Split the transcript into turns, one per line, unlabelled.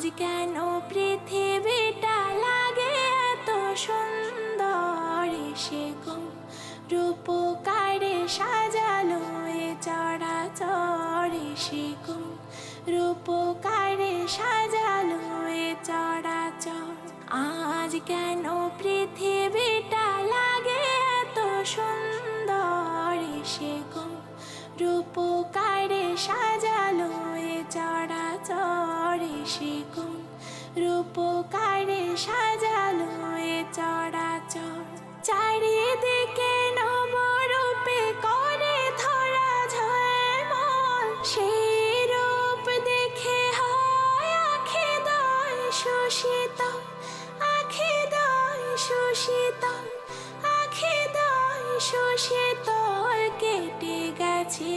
আজ কেন পৃথিবীটা লাগে এত সুন্দর, সে কোন রূপকারে সাজালো এ চরাচর, সে কোন রূপকারে সাজালো এ চরাচর। আজ কেন পৃথিবীটা লাগে এত সুন্দর, সে কোন রূপকারে সাজালো এ চরাচর, সে কোন রূপকারে সাজালো এ চরাচর। চারিদিকে নবরূপে করে ধরা ঝলমল, সেই রূপ দেখে হয় আখিদয় সুশীতল, আখিদয় সুশীতল, আখিদয় সুশীতল। কেটে গেছে